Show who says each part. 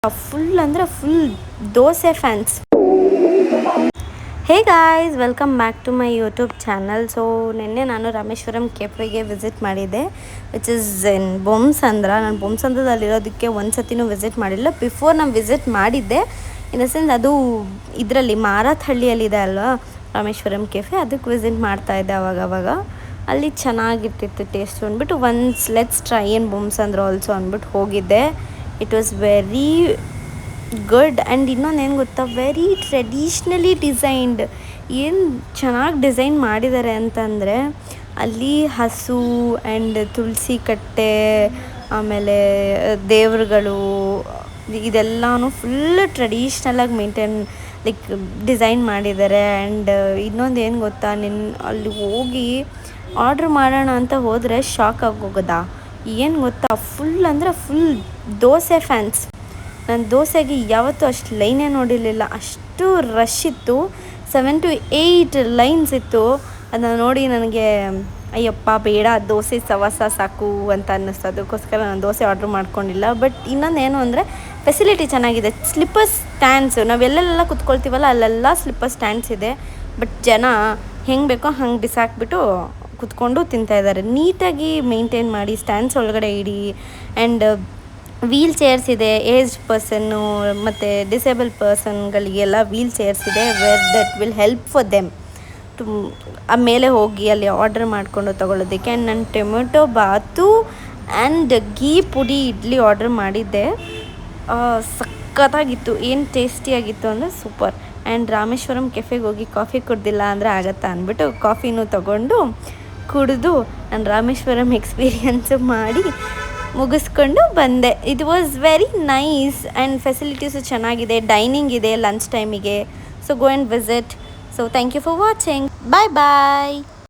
Speaker 1: Full ಅಂದರೆ full dosa fans. Hey guys, welcome back to my YouTube channel. So ನಿನ್ನೆ ನಾನು ರಾಮೇಶ್ವರಂ ಕೆಫೆಗೆ ವಿಸಿಟ್ ಮಾಡಿದ್ದೆ, ವಿಚ್ ಇಸ್ ಇನ್ ಬೊಮ್ಮಸಂದ್ರ. ನಾನು ಬೊಮ್ಮಸಂದ್ರದಲ್ಲಿರೋದಕ್ಕೆ ಒಂದು ಸತಿನೂ ವಿಸಿಟ್ ಮಾಡಿಲ್ಲ. ಬಿಫೋರ್ ನಾನು ವಿಸಿಟ್ ಮಾಡಿದ್ದೆ, ಇನ್ ದ ಸೆನ್ಸ್ ಅದು ಇದರಲ್ಲಿ ಮಾರತ್ಹಳ್ಳಿಯಲ್ಲಿದೆ ಅಲ್ವಾ ರಾಮೇಶ್ವರಂ ಕೆಫೆ, ಅದಕ್ಕೆ ವಿಸಿಟ್ ಮಾಡ್ತಾಯಿದ್ದೆ ಅವಾಗವಾಗ. ಅಲ್ಲಿ ಚೆನ್ನಾಗಿರ್ತಿತ್ತು ಟೇಸ್ಟ್ ಅಂದ್ಬಿಟ್ಟು once let's try in Bommasandra also ಅಂದ್ಬಿಟ್ಟು ಹೋಗಿದ್ದೆ. It was very good. And ಇನ್ನೊಂದು ಏನು ಗೊತ್ತಾ, ವೆರಿ ಟ್ರೆಡಿಷ್ನಲಿ ಡಿಸೈನ್ಡ್. ಏನು ಚೆನ್ನಾಗಿ ಡಿಸೈನ್ ಮಾಡಿದ್ದಾರೆ ಅಂತಂದರೆ, ಅಲ್ಲಿ ಹಸು ಆ್ಯಂಡ್ ತುಳಸಿ ಕಟ್ಟೆ, ಆಮೇಲೆ ದೇವರುಗಳು, ಇದೆಲ್ಲನೂ ಫುಲ್ ಟ್ರೆಡಿಷ್ನಲಾಗಿ ಮೇಂಟೈನ್ ಲೈಕ್ ಡಿಸೈನ್ ಮಾಡಿದ್ದಾರೆ. ಆ್ಯಂಡ್ ಇನ್ನೊಂದು ಏನು ಗೊತ್ತಾ, ಅಲ್ಲಿ ಹೋಗಿ ಆರ್ಡ್ರ್ ಮಾಡೋಣ ಅಂತ ಹೋದರೆ ಶಾಕ್ ಆಗೋಗೋದಾ. ಏನು ಗೊತ್ತಾ, ಫುಲ್ ಅಂದರೆ ಫುಲ್ ದೋಸೆ ಫ್ಯಾನ್ಸ್. ನಾನು ದೋಸೆಗೆ ಯಾವತ್ತೂ ಅಷ್ಟು ಲೈನೇ ನೋಡಿರಲಿಲ್ಲ, ಅಷ್ಟು ರಶ್ ಇತ್ತು. 7 to 8 ಲೈನ್ಸ್ ಇತ್ತು. ಅದನ್ನು ನೋಡಿ ನನಗೆ ಅಯ್ಯಪ್ಪ ಬೇಡ, ದೋಸೆ ಸವಾಸ ಸಾಕು ಅಂತ ಅನ್ನಿಸ್ತು. ಅದಕ್ಕೋಸ್ಕರ ನಾನು ದೋಸೆ ಆರ್ಡ್ರ್ ಮಾಡ್ಕೊಂಡಿಲ್ಲ. ಬಟ್ ಇನ್ನೊಂದು ಏನು ಅಂದರೆ, ಫೆಸಿಲಿಟಿ ಚೆನ್ನಾಗಿದೆ. ಸ್ಲಿಪ್ಪರ್ ಸ್ಟ್ಯಾಂಡ್ಸು, ನಾವೆಲ್ಲೆಲ್ಲ ಕುತ್ಕೊಳ್ತೀವಲ್ಲ ಅಲ್ಲೆಲ್ಲ ಸ್ಲಿಪ್ಪರ್ ಸ್ಟ್ಯಾಂಡ್ಸ್ ಇದೆ. ಬಟ್ ಜನ ಹೆಂಗೆ ಬೇಕೋ ಹಂಗೆ ಬಿಸಾಕ್ಬಿಟ್ಟು ಕುತ್ಕೊಂಡು ತಿಂತಾಯಿದ್ದಾರೆ. ನೀಟಾಗಿ ಮೇಂಟೈನ್ ಮಾಡಿ ಸ್ಟ್ಯಾಂಡ್ಸ್ ಒಳಗಡೆ ಇಡಿ. ಆ್ಯಂಡ್ ವೀಲ್ ಚೇರ್ಸ್ ಇದೆ, ಏಜ್ಡ್ ಪರ್ಸನ್ನು ಮತ್ತು ಡಿಸೇಬಲ್ ಪರ್ಸನ್ಗಳಿಗೆಲ್ಲ ವೀಲ್ ಚೇರ್ಸ್ ಇದೆ, where that will help for them to ಆಮೇಲೆ ಹೋಗಿ ಅಲ್ಲಿ ಆರ್ಡರ್ ಮಾಡಿಕೊಂಡು ತೊಗೊಳ್ಳೋದಕ್ಕೆ. ಆ್ಯಂಡ್ ನಾನು tomato bath and ghee podi idli order ಮಾಡಿದ್ದೆ. ಸಖತ್ತಾಗಿತ್ತು, ಏನು ಟೇಸ್ಟಿಯಾಗಿತ್ತು ಅಂದರೆ ಸೂಪರ್. ಆ್ಯಂಡ್ ರಾಮೇಶ್ವರಂ ಕೆಫೆಗೆ ಹೋಗಿ ಕಾಫಿ ಕುಡ್ದಿಲ್ಲ ಅಂದರೆ ಆಗತ್ತಾ ಅಂದ್ಬಿಟ್ಟು ಕಾಫಿನೂ ತೊಗೊಂಡು ಕುಡಿದು ನಾನು ರಾಮೇಶ್ವರಂ ಎಕ್ಸ್ಪೀರಿಯನ್ಸು ಮಾಡಿ ಮುಗಿಸ್ಕೊಂಡು ಬಂದೆ. It was very nice. And facilities ಚೆನ್ನಾಗಿದೆ, ಡೈನಿಂಗ್ ಇದೆ ಲಂಚ್ ಟೈಮಿಗೆ. So go and visit. So thank you for watching. Bye bye.